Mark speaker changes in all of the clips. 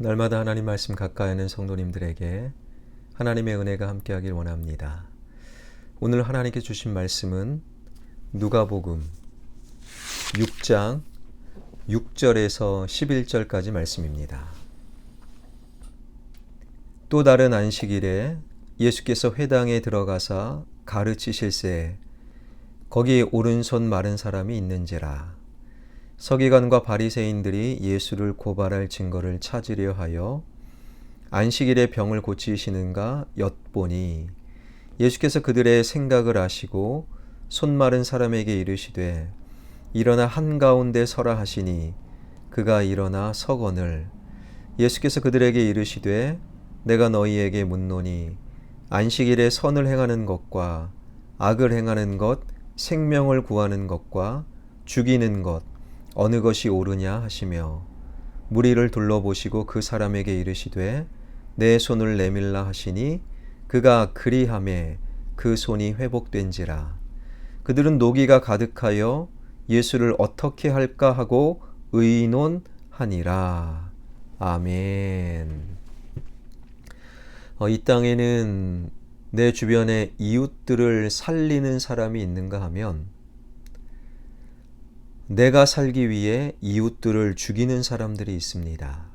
Speaker 1: 날마다 하나님 말씀 가까이 하는 성도님들에게 하나님의 은혜가 함께하길 원합니다. 오늘 하나님께 주신 말씀은 누가복음 6장 6절에서 11절까지 말씀입니다. 또 다른 안식일에 예수께서 회당에 들어가사 가르치실새 거기 오른손 마른 사람이 있는지라. 서기관과 바리새인들이 예수를 고발할 증거를 찾으려 하여 안식일에 병을 고치시는가 엿보니 예수께서 그들의 생각을 아시고 손 마른 사람에게 이르시되 일어나 한가운데 서라 하시니 그가 일어나 서거늘 예수께서 그들에게 이르시되 내가 너희에게 묻노니 안식일에 선을 행하는 것과 악을 행하는 것, 생명을 구하는 것과 죽이는 것 어느 것이 옳으냐 하시며 무리를 둘러보시고 그 사람에게 이르시되 내 손을 내밀라 하시니 그가 그리하매 그 손이 회복된지라. 그들은 노기가 가득하여 예수를 어떻게 할까 하고 의논하니라. 아멘. 이 땅에는 내 주변에 이웃들을 살리는 사람이 있는가 하면 내가 살기 위해 이웃들을 죽이는 사람들이 있습니다.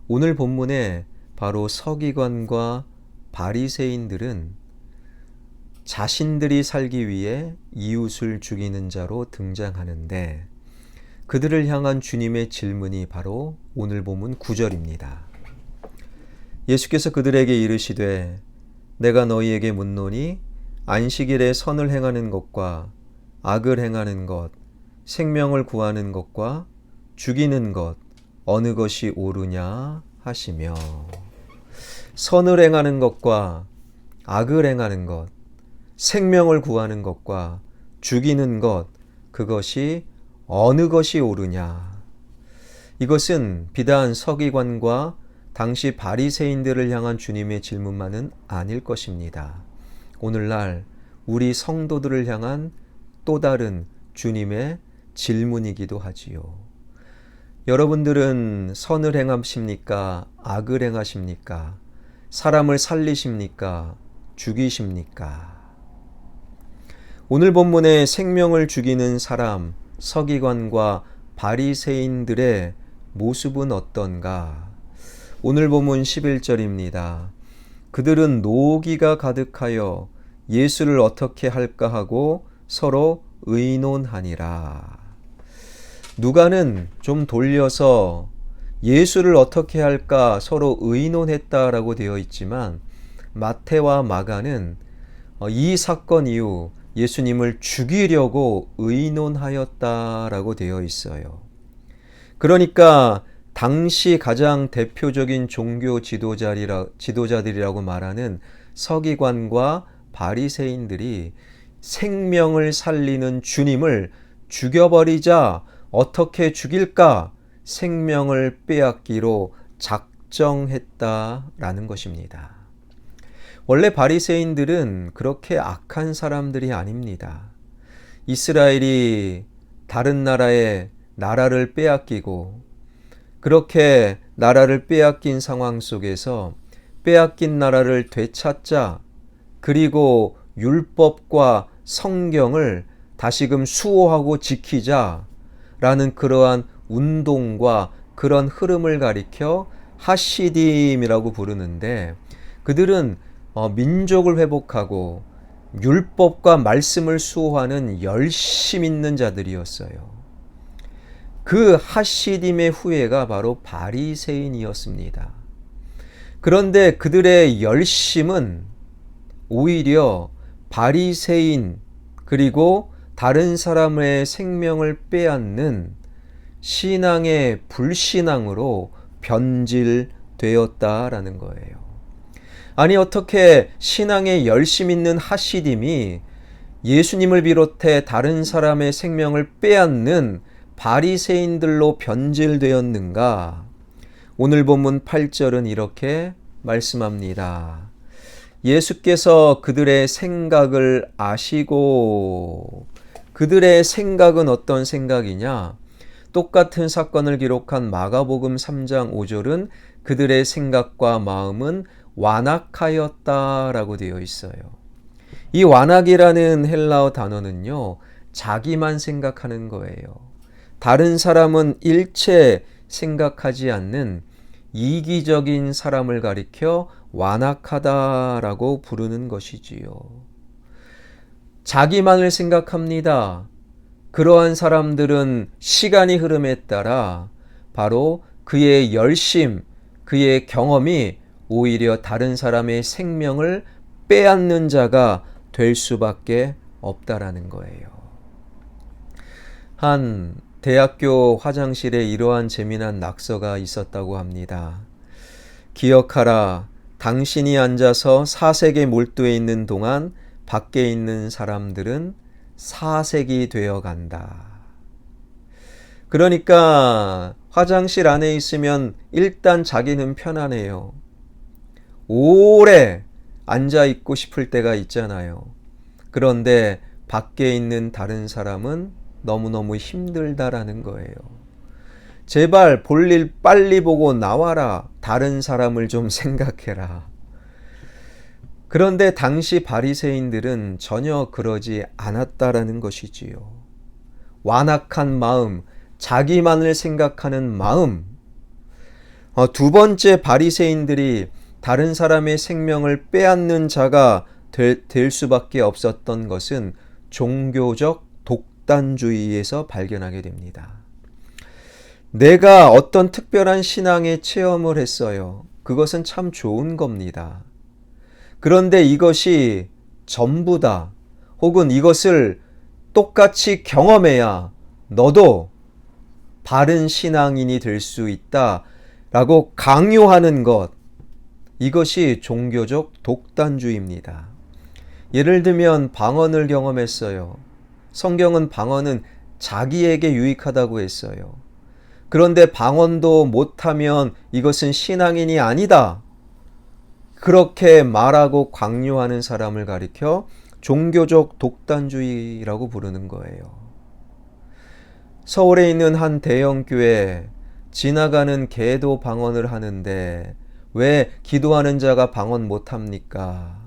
Speaker 1: 오늘 본문에 바로 서기관과 바리새인들은 자신들이 살기 위해 이웃을 죽이는 자로 등장하는데 그들을 향한 주님의 질문이 바로 오늘 본문 9절입니다. 예수께서 그들에게 이르시되 내가 너희에게 묻노니 안식일에 선을 행하는 것과 악을 행하는 것 생명을 구하는 것과 죽이는 것 어느 것이 옳으냐 하시며 선을 행하는 것과 악을 행하는 것 생명을 구하는 것과 죽이는 것 그것이 어느 것이 옳으냐. 이것은 비단 서기관과 당시 바리새인들을 향한 주님의 질문만은 아닐 것입니다. 오늘날 우리 성도들을 향한 또 다른 주님의 질문이기도 하지요. 여러분들은 선을 행하십니까? 악을 행하십니까? 사람을 살리십니까? 죽이십니까? 오늘 본문의 생명을 죽이는 사람, 서기관과 바리새인들의 모습은 어떤가? 오늘 본문 11절입니다. 그들은 노기가 가득하여 예수를 어떻게 할까 하고 서로 의논하니라. 누가는 좀 돌려서 예수를 어떻게 할까 서로 의논했다라고 되어 있지만 마태와 마가는 이 사건 이후 예수님을 죽이려고 의논하였다라고 되어 있어요. 그러니까 당시 가장 대표적인 종교 지도자들이라고 말하는 서기관과 바리새인들이 생명을 살리는 주님을 죽여버리자 어떻게 죽일까 생명을 빼앗기로 작정했다라는 것입니다. 원래 바리새인들은 그렇게 악한 사람들이 아닙니다. 이스라엘이 다른 나라를 빼앗기고 그렇게 나라를 빼앗긴 상황 속에서 빼앗긴 나라를 되찾자 그리고 율법과 성경을 다시금 수호하고 지키자라는 그러한 운동과 그런 흐름을 가리켜 하시딤이라고 부르는데 그들은 민족을 회복하고 율법과 말씀을 수호하는 열심 있는 자들이었어요. 그 하시딤의 후예가 바로 바리새인이었습니다. 그런데 그들의 열심은 오히려 바리새인 그리고 다른 사람의 생명을 빼앗는 신앙의 불신앙으로 변질되었다라는 거예요. 아니 어떻게 신앙의 열심 있는 하시딤이 예수님을 비롯해 다른 사람의 생명을 빼앗는 바리새인들로 변질되었는가? 오늘 본문 8절은 이렇게 말씀합니다. 예수께서 그들의 생각을 아시고 그들의 생각은 어떤 생각이냐? 똑같은 사건을 기록한 마가복음 3장 5절은 그들의 생각과 마음은 완악하였다라고 되어 있어요. 이 완악이라는 헬라어 단어는요, 자기만 생각하는 거예요. 다른 사람은 일체 생각하지 않는 이기적인 사람을 가리켜 완악하다라고 부르는 것이지요. 자기만을 생각합니다. 그러한 사람들은 시간이 흐름에 따라 바로 그의 열심, 그의 경험이 오히려 다른 사람의 생명을 빼앗는 자가 될 수밖에 없다라는 거예요. 한 대학교 화장실에 이러한 재미난 낙서가 있었다고 합니다. 기억하라. 당신이 앉아서 사색에 몰두해 있는 동안 밖에 있는 사람들은 사색이 되어 간다. 그러니까 화장실 안에 있으면 일단 자기는 편안해요. 오래 앉아 있고 싶을 때가 있잖아요. 그런데 밖에 있는 다른 사람은 너무너무 힘들다라는 거예요. 제발 볼일 빨리 보고 나와라. 다른 사람을 좀 생각해라. 그런데 당시 바리새인들은 전혀 그러지 않았다라는 것이지요. 완악한 마음, 자기만을 생각하는 마음. 두 번째 바리새인들이 다른 사람의 생명을 빼앗는 자가 될 수밖에 없었던 것은 종교적 독단주의에서 발견하게 됩니다. 내가 어떤 특별한 신앙의 체험을 했어요. 그것은 참 좋은 겁니다. 그런데 이것이 전부다. 혹은 이것을 똑같이 경험해야 너도 바른 신앙인이 될 수 있다 라고 강요하는 것. 이것이 종교적 독단주의입니다. 예를 들면 방언을 경험했어요. 성경은 방언은 자기에게 유익하다고 했어요. 그런데 방언도 못하면 이것은 신앙인이 아니다. 그렇게 말하고 강요하는 사람을 가리켜 종교적 독단주의라고 부르는 거예요. 서울에 있는 한 대형 교회 지나가는 개도 방언을 하는데 왜 기도하는 자가 방언 못합니까?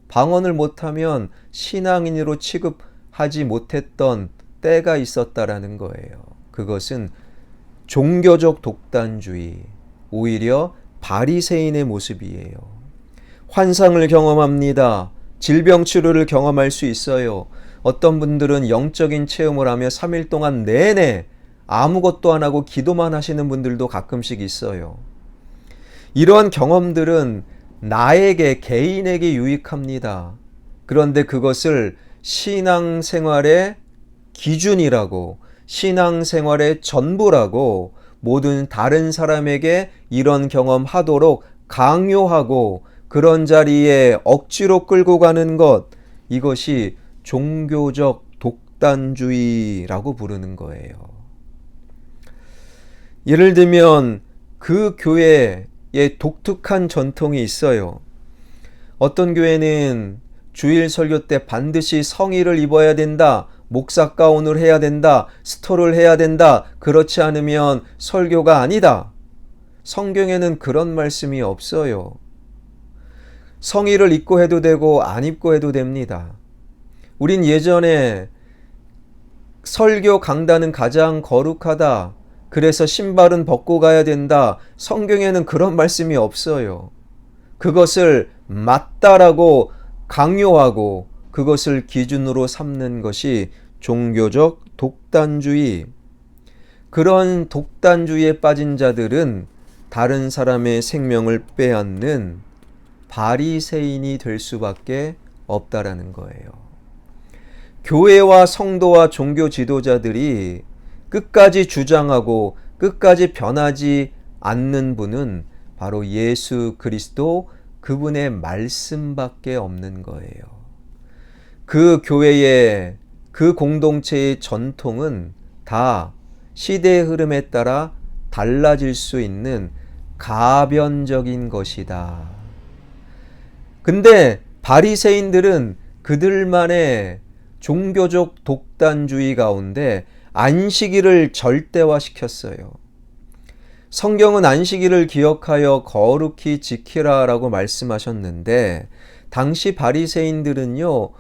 Speaker 1: 방언을 못하면 신앙인으로 취급하지 못했던 때가 있었다라는 거예요. 그것은 종교적 독단주의, 오히려 바리새인의 모습이에요. 환상을 경험합니다. 질병 치료를 경험할 수 있어요. 어떤 분들은 영적인 체험을 하며 3일 동안 내내 아무것도 안 하고 기도만 하시는 분들도 가끔씩 있어요. 이러한 경험들은 나에게, 개인에게 유익합니다. 그런데 그것을 신앙생활의 기준이라고, 신앙생활의 전부라고 모든 다른 사람에게 이런 경험하도록 강요하고 그런 자리에 억지로 끌고 가는 것, 이것이 종교적 독단주의라고 부르는 거예요. 예를 들면 그 교회에 독특한 전통이 있어요. 어떤 교회는 주일 설교 때 반드시 성의를 입어야 된다. 목사 가운을 해야 된다. 스토를 해야 된다. 그렇지 않으면 설교가 아니다. 성경에는 그런 말씀이 없어요. 성의를 입고 해도 되고 안 입고 해도 됩니다. 우린 예전에 설교 강단은 가장 거룩하다. 그래서 신발은 벗고 가야 된다. 성경에는 그런 말씀이 없어요. 그것을 맞다라고 강요하고 그것을 기준으로 삼는 것이 종교적 독단주의. 그런 독단주의에 빠진 자들은 다른 사람의 생명을 빼앗는 바리새인이 될 수밖에 없다라는 거예요. 교회와 성도와 종교 지도자들이 끝까지 주장하고 끝까지 변하지 않는 분은 바로 예수 그리스도, 그분의 말씀밖에 없는 거예요. 그 교회의, 그 공동체의 전통은 다 시대의 흐름에 따라 달라질 수 있는 가변적인 것이다. 근데 바리새인들은 그들만의 종교적 독단주의 가운데 안식일을 절대화시켰어요. 성경은 안식일을 기억하여 거룩히 지키라라고 말씀하셨는데 당시 바리새인들은요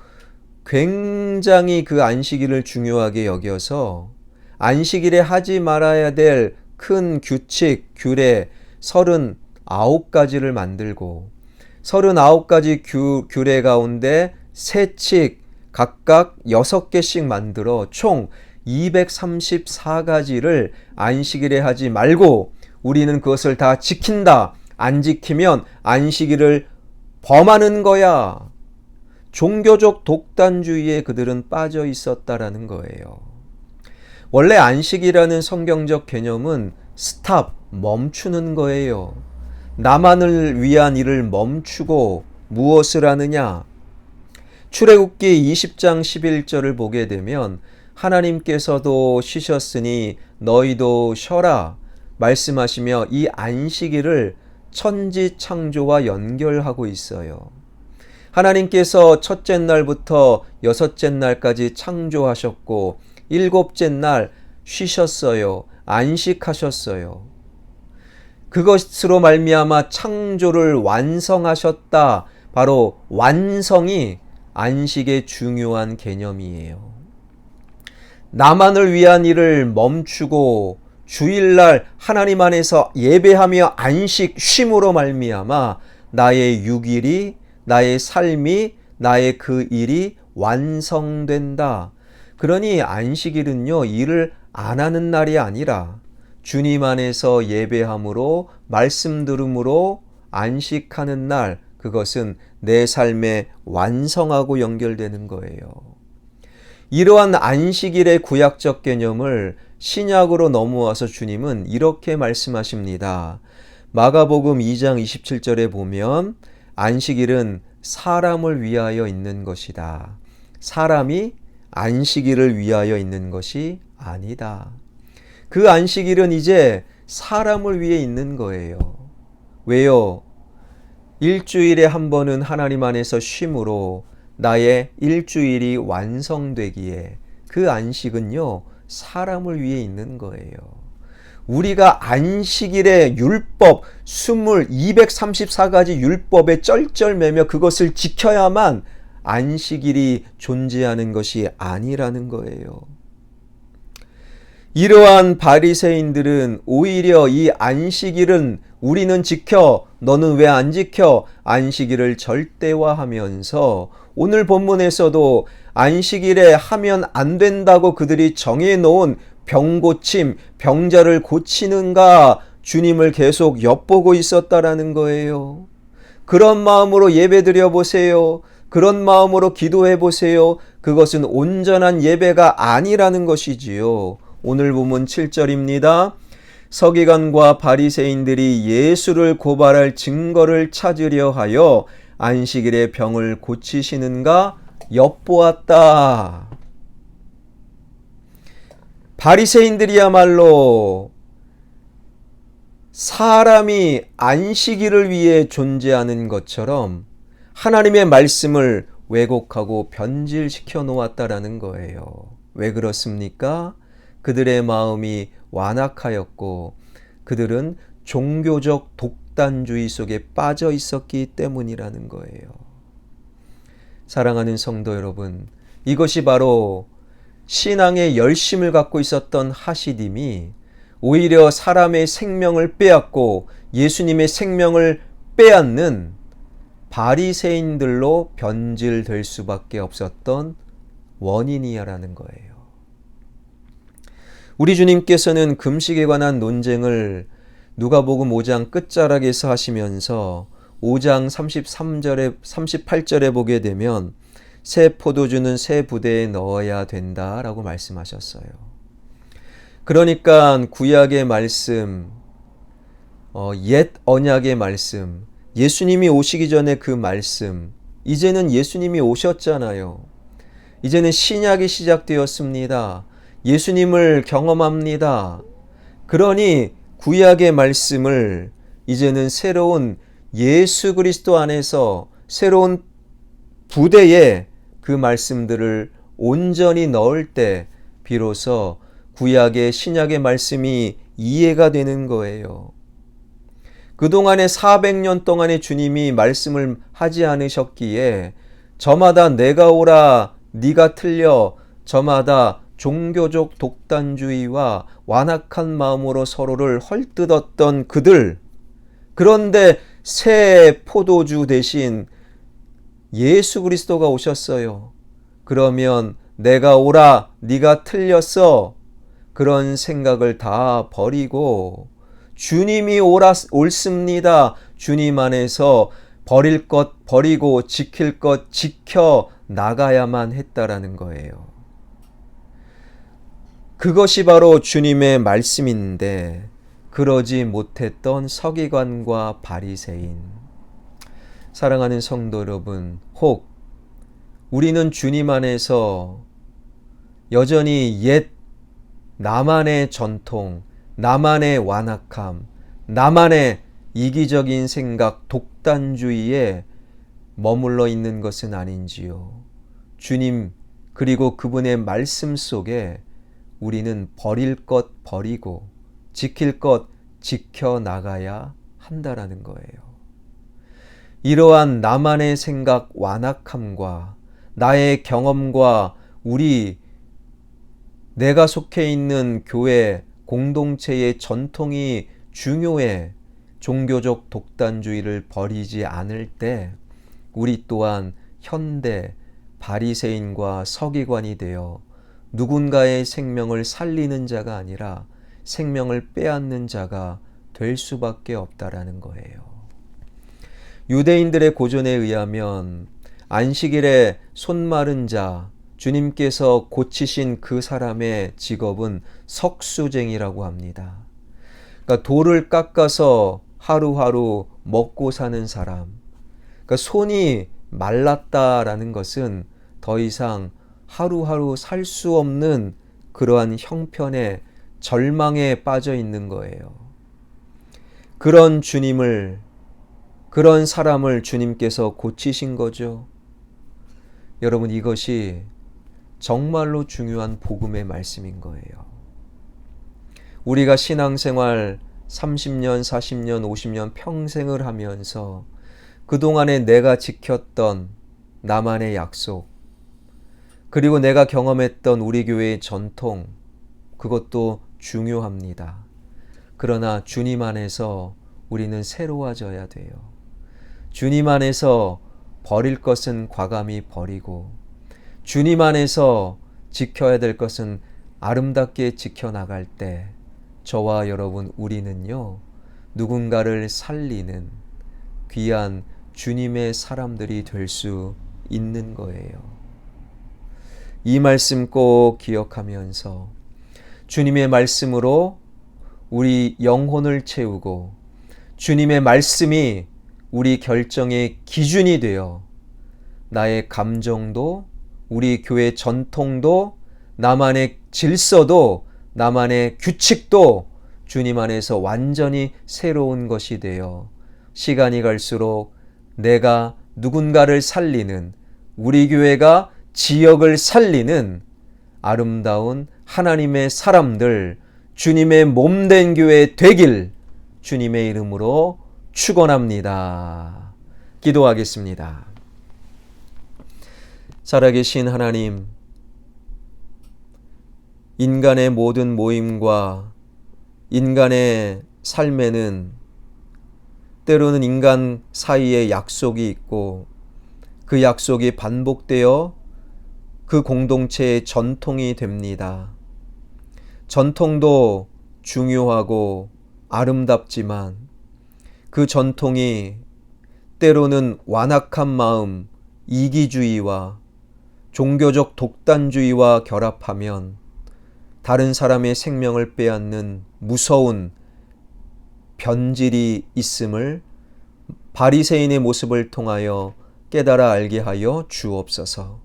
Speaker 1: 굉장히 그 안식일을 중요하게 여겨서 안식일에 하지 말아야 될 큰 규칙, 규례 39가지를 만들고 39가지 규례 가운데 세칙 각각 6개씩 만들어 총 234가지를 안식일에 하지 말고 우리는 그것을 다 지킨다. 안 지키면 안식일을 범하는 거야. 종교적 독단주의에 그들은 빠져 있었다라는 거예요. 원래 안식이라는 성경적 개념은 스탑, 멈추는 거예요. 나만을 위한 일을 멈추고 무엇을 하느냐? 출애굽기 20장 11절을 보게 되면 하나님께서도 쉬셨으니 너희도 쉬어라 말씀하시며 이 안식일을 천지 창조와 연결하고 있어요. 하나님께서 첫째 날부터 여섯째 날까지 창조하셨고 일곱째 날 쉬셨어요. 안식하셨어요. 그것으로 말미암아 창조를 완성하셨다. 바로 완성이 안식의 중요한 개념이에요. 나만을 위한 일을 멈추고 주일날 하나님 안에서 예배하며 안식 쉼으로 말미암아 나의 6일이 나의 삶이 나의 그 일이 완성된다. 그러니 안식일은요 일을 안 하는 날이 아니라 주님 안에서 예배함으로 말씀 들음으로 안식하는 날, 그것은 내 삶의 완성하고 연결되는 거예요. 이러한 안식일의 구약적 개념을 신약으로 넘어와서 주님은 이렇게 말씀하십니다. 마가복음 2장 27절에 보면 안식일은 사람을 위하여 있는 것이다. 사람이 안식일을 위하여 있는 것이 아니다. 그 안식일은 이제 사람을 위해 있는 거예요. 왜요? 일주일에 한 번은 하나님 안에서 쉼으로 나의 일주일이 완성되기에 그 안식은요, 사람을 위해 있는 거예요. 우리가 안식일의 율법, 234가지 율법에 쩔쩔매며 그것을 지켜야만 안식일이 존재하는 것이 아니라는 거예요. 이러한 바리새인들은 오히려 이 안식일은 우리는 지켜, 너는 왜 안 지켜? 안식일을 절대화하면서 오늘 본문에서도 안식일에 하면 안 된다고 그들이 정해놓은 병고침, 병자를 고치는가 주님을 계속 엿보고 있었다라는 거예요. 그런 마음으로 예배드려 보세요. 그런 마음으로 기도해 보세요. 그것은 온전한 예배가 아니라는 것이지요. 오늘 본문 7절입니다. 서기관과 바리새인들이 예수를 고발할 증거를 찾으려 하여 안식일에 병을 고치시는가 엿보았다. 바리새인들이야말로 사람이 안식일을 위해 존재하는 것처럼 하나님의 말씀을 왜곡하고 변질시켜 놓았다라는 거예요. 왜 그렇습니까? 그들의 마음이 완악하였고 그들은 종교적 독단주의 속에 빠져 있었기 때문이라는 거예요. 사랑하는 성도 여러분, 이것이 바로 신앙의 열심을 갖고 있었던 하시딤이 오히려 사람의 생명을 빼앗고 예수님의 생명을 빼앗는 바리새인들로 변질될 수밖에 없었던 원인이라는 거예요. 우리 주님께서는 금식에 관한 논쟁을 누가복음 5장 끝자락에서 하시면서 5장 33절에 38절에 보게 되면 새 포도주는 새 부대에 넣어야 된다라고 말씀하셨어요. 그러니까 구약의 말씀, 옛 언약의 말씀, 예수님이 오시기 전에 그 말씀, 이제는 예수님이 오셨잖아요. 이제는 신약이 시작되었습니다. 예수님을 경험합니다. 그러니 구약의 말씀을 이제는 새로운 예수 그리스도 안에서 새로운 부대에 그 말씀들을 온전히 넣을 때 비로소 구약의 신약의 말씀이 이해가 되는 거예요. 그동안에 400년 동안에 주님이 말씀을 하지 않으셨기에 저마다 내가 옳아 네가 틀려, 저마다 종교적 독단주의와 완악한 마음으로 서로를 헐뜯었던 그들, 그런데 새 포도주 대신 예수 그리스도가 오셨어요. 그러면 내가 옳아 네가 틀렸어, 그런 생각을 다 버리고 주님이 옳습니다. 주님 안에서 버릴 것 버리고 지킬 것 지켜 나가야만 했다라는 거예요. 그것이 바로 주님의 말씀인데 그러지 못했던 서기관과 바리새인. 사랑하는 성도 여러분, 혹 우리는 주님 안에서 여전히 옛 나만의 전통, 나만의 완악함, 나만의 이기적인 생각, 독단주의에 머물러 있는 것은 아닌지요. 주님 그리고 그분의 말씀 속에 우리는 버릴 것 버리고 지킬 것 지켜나가야 한다라는 거예요. 이러한 나만의 생각 완악함과 나의 경험과 내가 속해 있는 교회 공동체의 전통이 중요해. 종교적 독단주의를 버리지 않을 때 우리 또한 현대 바리새인과 서기관이 되어 누군가의 생명을 살리는 자가 아니라 생명을 빼앗는 자가 될 수밖에 없다라는 거예요. 유대인들의 고전에 의하면 안식일에 손 마른 자, 주님께서 고치신 그 사람의 직업은 석수쟁이라고 합니다. 그러니까 돌을 깎아서 하루하루 먹고 사는 사람. 그러니까 손이 말랐다라는 것은 더 이상 하루하루 살 수 없는 그러한 형편에 절망에 빠져 있는 거예요. 그런 사람을 주님께서 고치신 거죠. 여러분, 이것이 정말로 중요한 복음의 말씀인 거예요. 우리가 신앙생활 30년, 40년, 50년 평생을 하면서 그동안에 내가 지켰던 나만의 약속, 그리고 내가 경험했던 우리 교회의 전통, 그것도 중요합니다. 그러나 주님 안에서 우리는 새로워져야 돼요. 주님 안에서 버릴 것은 과감히 버리고 주님 안에서 지켜야 될 것은 아름답게 지켜나갈 때 저와 여러분 우리는요, 누군가를 살리는 귀한 주님의 사람들이 될 수 있는 거예요. 이 말씀 꼭 기억하면서 주님의 말씀으로 우리 영혼을 채우고 주님의 말씀이 우리 결정의 기준이 되어 나의 감정도, 우리 교회 전통도, 나만의 질서도, 나만의 규칙도 주님 안에서 완전히 새로운 것이 되어 시간이 갈수록 내가 누군가를 살리는, 우리 교회가 지역을 살리는 아름다운 하나님의 사람들, 주님의 몸된 교회 되길 주님의 이름으로 축원합니다. 기도하겠습니다. 살아계신 하나님, 인간의 모든 모임과 인간의 삶에는 때로는 인간 사이에 약속이 있고 그 약속이 반복되어 그 공동체의 전통이 됩니다. 전통도 중요하고 아름답지만 그 전통이 때로는 완악한 마음, 이기주의와 종교적 독단주의와 결합하면 다른 사람의 생명을 빼앗는 무서운 변질이 있음을 바리새인의 모습을 통하여 깨달아 알게 하여 주옵소서.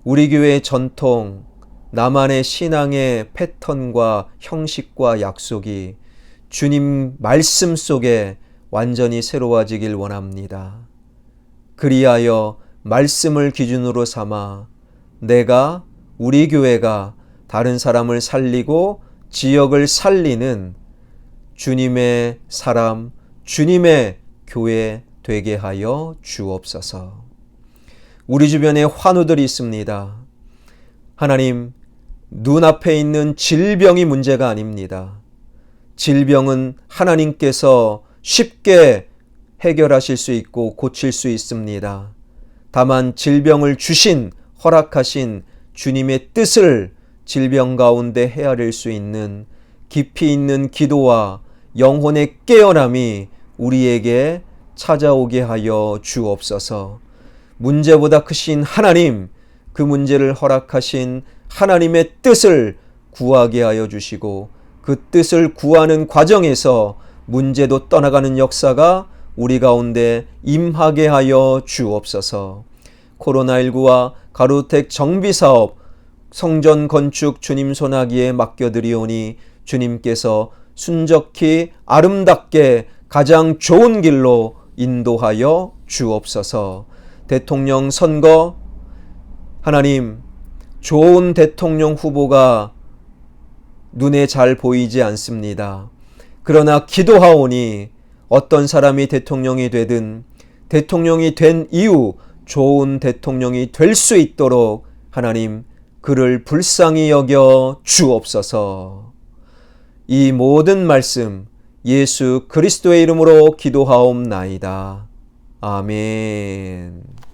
Speaker 1: 우리 교회의 전통, 나만의 신앙의 패턴과 형식과 약속이 주님 말씀 속에 완전히 새로워지길 원합니다. 그리하여 말씀을 기준으로 삼아 우리 교회가 다른 사람을 살리고 지역을 살리는 주님의 사람, 주님의 교회 되게 하여 주옵소서. 우리 주변에 환우들이 있습니다. 하나님, 눈앞에 있는 질병이 문제가 아닙니다. 질병은 하나님께서 쉽게 해결하실 수 있고 고칠 수 있습니다. 다만 질병을 주신, 허락하신 주님의 뜻을 질병 가운데 헤아릴 수 있는 깊이 있는 기도와 영혼의 깨어남이 우리에게 찾아오게 하여 주옵소서. 문제보다 크신 하나님, 그 문제를 허락하신 하나님의 뜻을 구하게 하여 주시고 그 뜻을 구하는 과정에서 문제도 떠나가는 역사가 우리 가운데 임하게 하여 주옵소서. 코로나19와 가로택 정비사업, 성전 건축 주님 손아귀에 맡겨드리오니 주님께서 순적히 아름답게 가장 좋은 길로 인도하여 주옵소서. 대통령 선거, 하나님, 좋은 대통령 후보가 눈에 잘 보이지 않습니다. 그러나 기도하오니 어떤 사람이 대통령이 되든 대통령이 된 이후 좋은 대통령이 될 수 있도록 하나님, 그를 불쌍히 여겨 주옵소서. 이 모든 말씀 예수 그리스도의 이름으로 기도하옵나이다. 아멘.